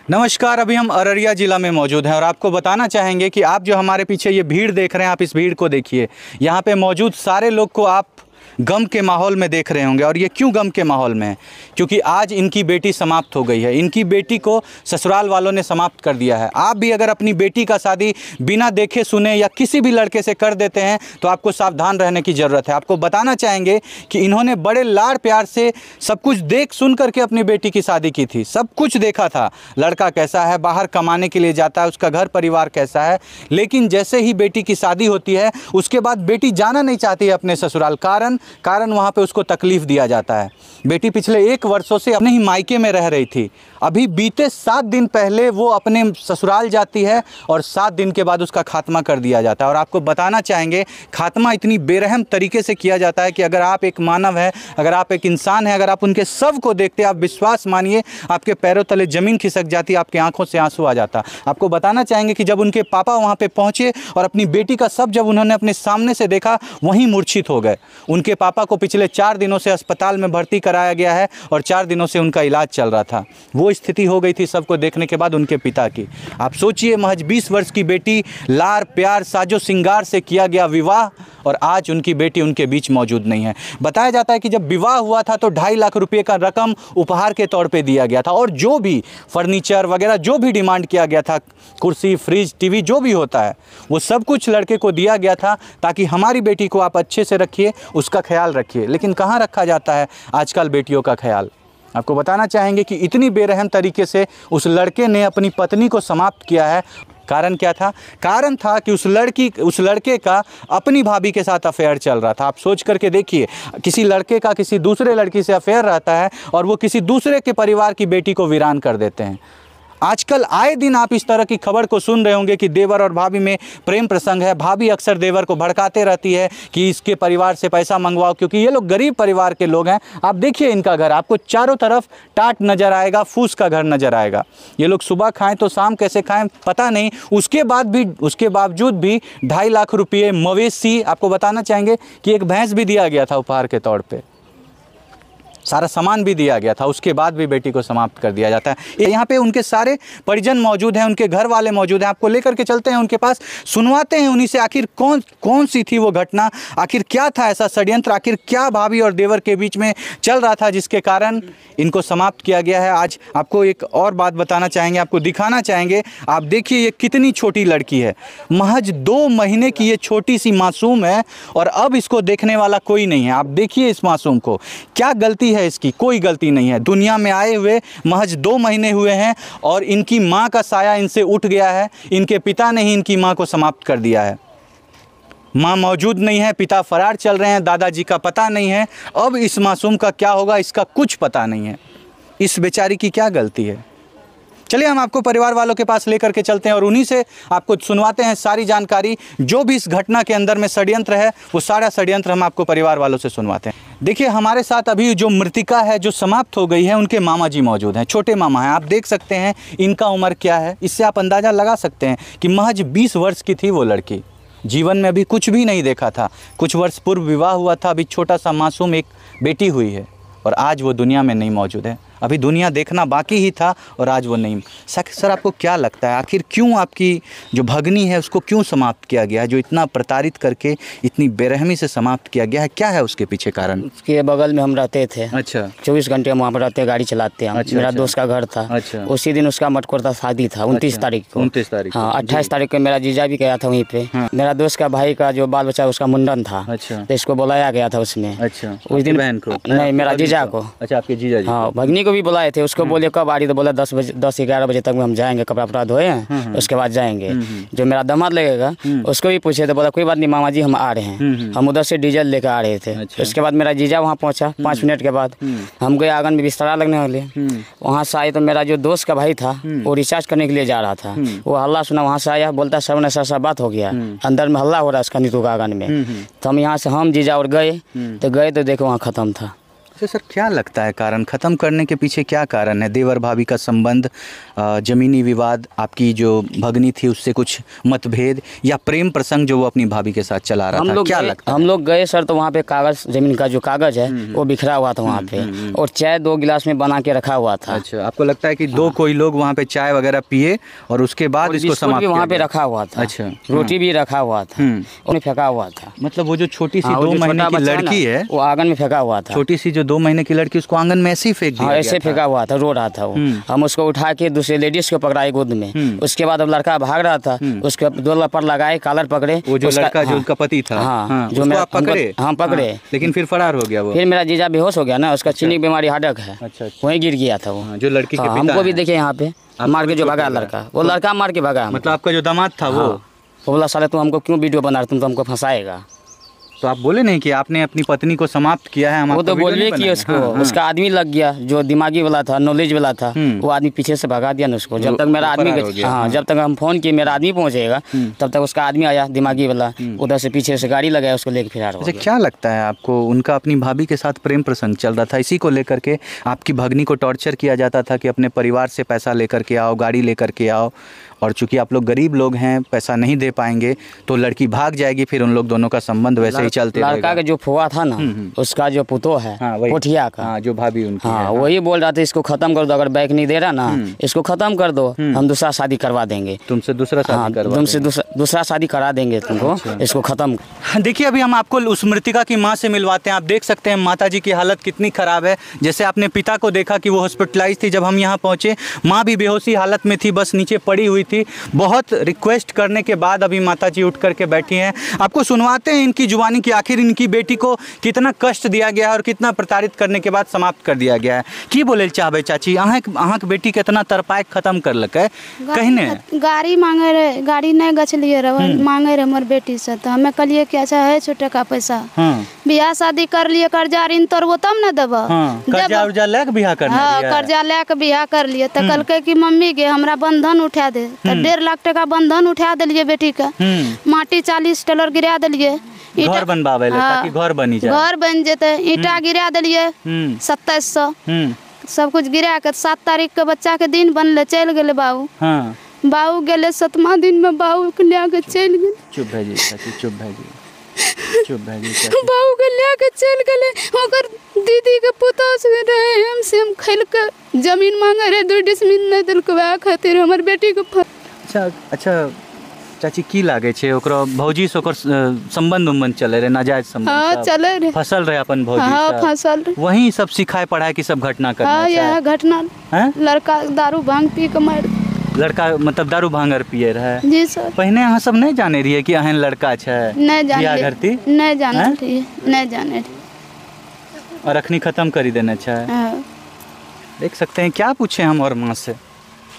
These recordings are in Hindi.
नमस्कार। अभी हम अररिया ज़िला में मौजूद हैं और आपको बताना चाहेंगे कि आप जो हमारे पीछे ये भीड़ देख रहे हैं, आप इस भीड़ को देखिए। यहाँ पे मौजूद सारे लोग को आप गम के माहौल में देख रहे होंगे। और ये क्यों गम के माहौल में है? क्योंकि आज इनकी बेटी समाप्त हो गई है। इनकी बेटी को ससुराल वालों ने समाप्त कर दिया है। आप भी अगर अपनी बेटी का शादी बिना देखे सुने या किसी भी लड़के से कर देते हैं तो आपको सावधान रहने की ज़रूरत है। आपको बताना चाहेंगे कि इन्होंने बड़े लाड़ प्यार से सब कुछ देख सुन करके अपनी बेटी की शादी की थी। सब कुछ देखा था, लड़का कैसा है, बाहर कमाने के लिए जाता है, उसका घर परिवार कैसा है। लेकिन जैसे ही बेटी की शादी होती है उसके बाद बेटी जाना नहीं चाहती है अपने ससुराल। कारण वहाँ पे उसको तकलीफ़ दिया जाता है। बेटी पिछले 1 वर्षों से अपने ही मायके में रह रही थी। अभी बीते 7 दिन पहले वो अपने ससुराल जाती है और 7 दिन के बाद उसका खात्मा कर दिया जाता है। और आपको बताना चाहेंगे खात्मा इतनी बेरहम तरीके से किया जाता है कि अगर आप एक मानव है, अगर आप एक इंसान है, अगर आप उनके शव को देखते, आप विश्वास मानिए आपके पैरों तले ज़मीन खिसक जाती, आपकी आंखों से आंसू आ जाता। आपको बताना चाहेंगे कि जब उनके पापा वहाँ पर पहुँचे और अपनी बेटी का शव जब उन्होंने अपने सामने से देखा, वहीं मूर्छित हो गए। उनके पापा को पिछले 4 दिनों से अस्पताल में भर्ती कराया गया है और 4 दिनों से उनका इलाज चल रहा था। वो स्थिति हो गई थी सबको देखने के बाद उनके पिता की। आप सोचिए, महज 20 वर्ष की बेटी, लार प्यार साजो सिंगार से किया गया विवाह, और आज उनकी बेटी उनके बीच मौजूद नहीं है। बताया जाता है कि जब विवाह हुआ था तो 2.5 लाख रुपये का रकम उपहार के तौर पे दिया गया था और जो भी फर्नीचर वगैरह जो भी डिमांड किया गया था, कुर्सी, फ्रिज, टीवी जो भी होता है, वो सब कुछ लड़के को दिया गया था ताकि हमारी बेटी को आप अच्छे से रखिए, उसका ख्याल रखिए। लेकिन कहाँ रखा जाता है आजकल बेटियों का ख्याल? आपको बताना चाहेंगे कि इतनी बेरहम तरीके से उस लड़के ने अपनी पत्नी को समाप्त किया है। कारण क्या था? कारण था कि उस लड़के का अपनी भाभी के साथ अफेयर चल रहा था। आप सोच करके देखिए, किसी लड़के का किसी दूसरे लड़की से अफेयर रहता है और वो किसी दूसरे के परिवार की बेटी को वीरान कर देते हैं। आजकल आए दिन आप इस तरह की खबर को सुन रहे होंगे कि देवर और भाभी में प्रेम प्रसंग है। भाभी अक्सर देवर को भड़काते रहती है कि इसके परिवार से पैसा मंगवाओ, क्योंकि ये लोग गरीब परिवार के लोग हैं। आप देखिए इनका घर, आपको चारों तरफ टाट नज़र आएगा, फूस का घर नज़र आएगा। ये लोग सुबह खाएं तो शाम कैसे खाएं पता नहीं। उसके बावजूद भी 2.5 लाख रुपये, मवेशी, आपको बताना चाहेंगे कि एक भैंस भी दिया गया था उपहार के तौर पर, सारा सामान भी दिया गया था। उसके बाद भी बेटी को समाप्त कर दिया जाता है। यहाँ पे उनके सारे परिजन मौजूद हैं, उनके घर वाले मौजूद हैं। आपको लेकर के चलते हैं उनके पास, सुनवाते हैं उन्हीं से आखिर कौन सी थी वो घटना, आखिर क्या था ऐसा षड्यंत्र, आखिर क्या भाभी और देवर के बीच में चल रहा था जिसके कारण इनको समाप्त किया गया है। आज आपको एक और बात बताना चाहेंगे, आपको दिखाना चाहेंगे। आप देखिए ये कितनी छोटी लड़की है, महज 2 महीने की ये छोटी सी मासूम है और अब इसको देखने वाला कोई नहीं है। आप देखिए इस मासूम को, क्या गलती है इसकी? कोई गलती नहीं है। दुनिया में आए हुए महज 2 महीने हुए हैं और इनकी मां का साया इनसे उठ गया है। इनके पिता ने ही इनकी मां को समाप्त कर दिया है। मां मौजूद नहीं है, पिता फरार चल रहे हैं, दादाजी का पता नहीं है। अब इस मासूम का क्या होगा इसका कुछ पता नहीं है। इस बेचारी की क्या गलती है? चलिए हम आपको परिवार वालों के पास लेकर के चलते हैं और उन्हीं से आपको सुनवाते हैं सारी जानकारी। जो भी इस घटना के अंदर में षड्यंत्र है वो सारा षड्यंत्र हम आपको परिवार वालों से सुनवाते हैं। देखिए हमारे साथ अभी जो मृतिका है, जो समाप्त हो गई है, उनके मामा जी मौजूद हैं, छोटे मामा हैं। आप देख सकते हैं इनका उम्र क्या है, इससे आप अंदाज़ा लगा सकते हैं कि महज 20 वर्ष की थी वो लड़की। जीवन में अभी कुछ भी नहीं देखा था। कुछ वर्ष पूर्व विवाह हुआ था, अभी छोटा सा मासूम एक बेटी हुई है और आज वो दुनिया में नहीं मौजूद है। अभी दुनिया देखना बाकी ही था और आज वो नहीं। सर आपको क्या लगता है आखिर क्यों आपकी जो भगनी है उसको क्यों समाप्त किया गया है, जो इतना प्रताड़ित करके इतनी बेरहमी से समाप्त किया गया है? क्या है उसके पीछे कारण? उसके बगल में हम रहते थे। अच्छा। 24 घंटे हम वहाँ पर रहते, गाड़ी चलाते हैं। अच्छा, मेरा अच्छा। दोस्त का घर था। अच्छा। उसी दिन उसका मटकोर शादी था, 29 तारीख को। 29 तारीख। हाँ, 28 तारीख को मेरा जीजा भी गया था वहीं पे। हाँ। मेरा दोस्त का भाई का जो बाल बच्चा उसका मुंडन था। अच्छा। तो इसको बुलाया गया था उसमें। अच्छा। उस दिन बहन को नहीं, मेरा जीजा को। अच्छा, आपके जीजा जी। हाँ, भगनी को भी बुलाए थे। उसको बोले कब आ रही, तो बोला 10-11 बजे तक हम जाएंगे, कपड़ा वपड़ा धोए हैं उसके बाद जाएंगे। जो मेरा दामाद लगेगा उसको भी पूछे तो बोला कोई बात नहीं मामा जी हम आ रहे हैं। हम उधर से डीजल लेकर आ रहे थे। अच्छा। उसके बाद मेरा जीजा वहाँ पहुँचा 5 मिनट के बाद। हम गए आंगन में बिस्तरा लगने वाले। वहाँ से आए तो मेरा जो दोस्त का भाई था वो रिचार्ज करने के लिए जा रहा था। वो हल्ला सुना, वहाँ से आया, बोलता सर्वन ऐसा बात हो गया, अंदर में हल्ला हो रहा है उसका नीतू का आंगन में। तो हम यहाँ से हम जीजा और गए तो देखो वहाँ ख़त्म था। तो सर क्या लगता है कारण, ख़त्म करने के पीछे क्या कारण है? देवर भाभी का संबंध, ज़मीनी विवाद, आपकी जो भगनी थी उससे कुछ मतभेद, या प्रेम प्रसंग जो वो अपनी भाभी के साथ चला रहा था? क्या लगता है? हम लोग गए सर, तो वहाँ पे कागज़, ज़मीन का जो कागज़ है वो बिखरा हुआ था वहाँ पे, और चाय 2 गिलास में बना के रखा हुआ था। अच्छा, आपको लगता है कि दो कोई लोग वहाँ पे चाय वगैरह पिए और उसके बाद इसको समाप्त वहाँ पे रखा हुआ था। अच्छा, रोटी भी रखा हुआ था, उन्हें फेंका हुआ था। मतलब वो जो छोटी सी 2 महीने की लड़की है वो आंगन में फेंका हुआ था। छोटी सी जो 2 महीने की लड़की, उसको आंगन में ऐसे ही फेंक दिया? ऐसे फेंका हुआ था, रो रहा था वो। हम उसको उठा के दूसरे लेडीज को पकड़ाए गोद में। उसके बाद अब लड़का भाग रहा था, उसके 2 लपड़ लगाए, कॉलर पकड़े। वो जो लड़का जो उनका पति था, जो मेरा पकड़े, पकड़े, लेकिन फिर फरार हो गया वो। फिर मेरा जीजा बेहोश हो गया ना, उसका चीनी की बीमारी, हार्ट है, वहीं गिर गया था वो। जो लड़की के पिता हमको भी देखे यहाँ पे मार के जो भगा लड़का, वो लड़का मार के भगा। मतलब आपका जो दामाद था वो बोला, साले तुम हमको क्यों वीडियो बना रहे, तुम तो हमको फंसाएगा। तो आप बोले नहीं कि आपने अपनी पत्नी को समाप्त किया है? वो तो बोलिए कि उसको उसका आदमी लग गया, जो दिमागी वाला था, नॉलेज वाला था, वो आदमी पीछे से भगा दिया ना उसको। जब तक मेरा आदमी, जब तक हम फोन किए मेरा आदमी पहुंचेगा, तब तक उसका आदमी आया दिमागी वाला, उधर से पीछे से गाड़ी लगाया, उसको लेकर फिर आ रहा। क्या लगता है आपको, उनका अपनी भाभी के साथ प्रेम प्रसंग चल रहा था, इसी को लेकर के आपकी भगनी को टॉर्चर किया जाता था कि अपने परिवार से पैसा लेकर के आओ, गाड़ी लेकर के आओ, और चूंकि आप लोग गरीब लोग हैं, पैसा नहीं दे पाएंगे तो लड़की भाग जाएगी, फिर उन लोग दोनों का संबंध वैसे ही चलते रहेगा। लड़का का जो फुआ था ना, उसका जो पुतो है कोठिया का, जो भाभी उनकी, वही बोल रहा था इसको खत्म कर दो, अगर बैक नहीं दे रहा ना इसको खत्म कर दो, हम दूसरा शादी करवा देंगे, तुमसे दूसरा शादी करा देंगे तुमको, इसको खत्म। देखिए अभी हम आपको उस मृतिका की माँ से मिलवाते हैं। आप देख सकते हैं माता जी की हालत कितनी खराब है। जैसे आपने पिता को देखा कि वो हॉस्पिटलाइज थी, जब हम यहाँ पहुँचे माँ भी बेहोशी हालत में थी, बस नीचे पड़ी हुई थी। बहुत रिक्वेस्ट करने के बाद अभी माता जी उठ करके बैठी हैं। आपको सुनवाते हैं इनकी जुबानी की आखिर इनकी बेटी को कितना कष्ट दिया गया है और कितना प्रताड़ित करने के बाद समाप्त कर दिया गया है। की बोले चाहबे चाची, अहाँ के बेटी कितना तरपाए खत्म कर लके कहने? गाड़ी मांगे रहे, गाड़ी नहीं गछलिए रहे, मांगे रहे मोर बेटी से, तो हमें कहलिए कि अच्छा है छोटे का पैसा, बियाह शादी कर लिए, कर्जा ऋण तोड़बो तब न देब, कर्जा लेके बियाह करना, कर्जा लेके बियाह कर लिए। तो कहलके कि मम्मी गे हमरा बंधन उठा दे, तो 1.5 लाख टका बंधन उठा दिलिए बेटी का, माटी 40 टेलर गिरा दिलिए, घर बनवावे ताकि घर बनी जाए, घर बन जेते, ईटा गिरा दिलिए 2700, सब कुछ गिरा के 7 तारीख के बच्चा के दिन बनले, चल गए बाबू। बाबू गए 7वां दिन में बाबू के लेके चल गए। चुप भेजी चाची, चुप भेजी, चुप भेजी। बाबू के लेके चल गए, ओकर दीदी के पुतौ से रहे, हमसे हम खेल के जमीन मांगे रहे, 2 डिसमिल नहीं दिल के खातिर हमर बेटी को। अच्छा चाची की लागे छे ओकरो भौजी से ओकर संबंध उम्बंध चले रहे, नाजायज संबंध? हाँ चले रहे, फसल रहे अपन भौजी। हाँ फसल रहे, वही सब सिखाए पढ़ाए की सब घटना करना। हाँ यह घटना है? लड़का दारू भांग पी के मार, लड़का मतलब दारू भांगर पिए रहे? जी सर। पहले अहाँ सब नहीं जाने रहिए कि अहन लड़का छे? नहीं जाने, नहीं जाने रहिए, नहीं जाने रहिए, और अखनी खत्म कर देना चाहे। देख सकते हैं क्या पूछे हम और माँ से,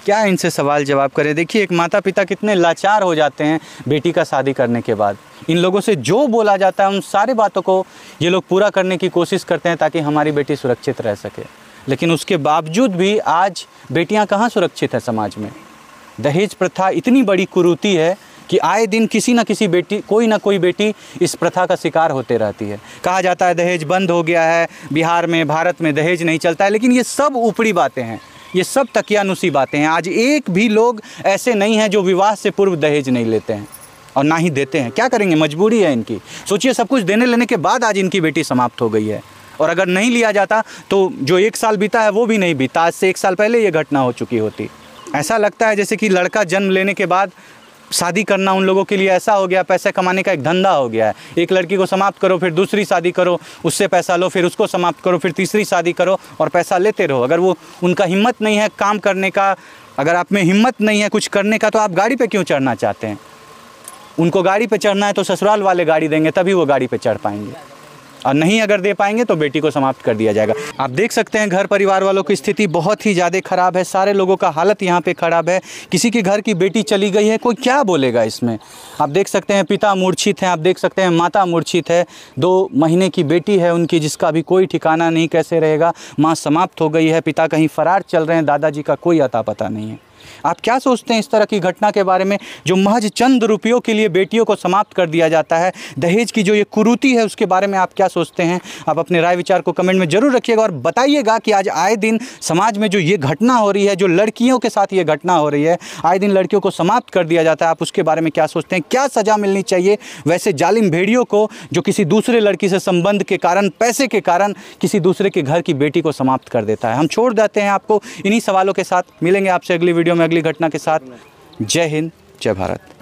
क्या इनसे सवाल जवाब करें। देखिए एक माता पिता कितने लाचार हो जाते हैं बेटी का शादी करने के बाद। इन लोगों से जो बोला जाता है उन सारी बातों को ये लोग पूरा करने की कोशिश करते हैं ताकि हमारी बेटी सुरक्षित रह सके, लेकिन उसके बावजूद भी आज बेटियां कहाँ सुरक्षित है समाज में। दहेज प्रथा इतनी बड़ी कुरीति है कि आए दिन किसी न किसी बेटी, कोई ना कोई बेटी इस प्रथा का शिकार होते रहती है। कहा जाता है दहेज बंद हो गया है बिहार में, भारत में दहेज नहीं चलता है, लेकिन ये सब ऊपरी बातें हैं, ये सब तकियानुसी बातें हैं। आज एक भी लोग ऐसे नहीं हैं जो विवाह से पूर्व दहेज नहीं लेते हैं और ना ही देते हैं। क्या करेंगे, मजबूरी है इनकी। सोचिए सब कुछ देने लेने के बाद आज इनकी बेटी समाप्त हो गई है, और अगर नहीं लिया जाता तो जो 1 साल बीता है वो भी नहीं बीता, आज से 1 साल पहले ये घटना हो चुकी होती। ऐसा लगता है जैसे कि लड़का जन्म लेने के बाद शादी करना उन लोगों के लिए ऐसा हो गया, पैसे कमाने का एक धंधा हो गया है। एक लड़की को समाप्त करो, फिर दूसरी शादी करो, उससे पैसा लो, फिर उसको समाप्त करो, फिर तीसरी शादी करो और पैसा लेते रहो। अगर वो उनका हिम्मत नहीं है काम करने का, अगर आप में हिम्मत नहीं है कुछ करने का, तो आप गाड़ी पे क्यों चढ़ना चाहते हैं? उनको गाड़ी पे चढ़ना है तो ससुराल वाले गाड़ी देंगे, तभी वो गाड़ी पे चढ़ पाएंगे, और नहीं अगर दे पाएंगे तो बेटी को समाप्त कर दिया जाएगा। आप देख सकते हैं घर परिवार वालों की स्थिति बहुत ही ज़्यादा ख़राब है। सारे लोगों का हालत यहाँ पे ख़राब है। किसी के घर की बेटी चली गई है, कोई क्या बोलेगा इसमें। आप देख सकते हैं पिता मूर्छित हैं, आप देख सकते हैं माता मूर्छित है, 2 महीने की बेटी है उनकी जिसका भी कोई ठिकाना नहीं, कैसे रहेगा। माँ समाप्त हो गई है, पिता कहीं फरार चल रहे हैं, दादाजी का कोई अता पता नहीं है। आप क्या सोचते हैं इस तरह की घटना के बारे में, जो महज चंद रुपयों के लिए बेटियों को समाप्त कर दिया जाता है? दहेज की जो ये कुरीति है उसके बारे में आप क्या सोचते हैं? आप अपने राय विचार को कमेंट में जरूर रखिएगा और बताइएगा कि आज आए दिन समाज में जो ये घटना हो रही है, जो लड़कियों के साथ ये घटना हो रही है, आए दिन लड़कियों को समाप्त कर दिया जाता है, आप उसके बारे में क्या सोचते हैं? क्या सज़ा मिलनी चाहिए वैसे जालिम भेड़ियों को जो किसी दूसरे लड़की से संबंध के कारण, पैसे के कारण किसी दूसरे के घर की बेटी को समाप्त कर देता है? हम छोड़ देते हैं आपको इन्हीं सवालों के साथ। मिलेंगे आपसे अगली वीडियो में अगली घटना के साथ। जय हिंद, जय भारत।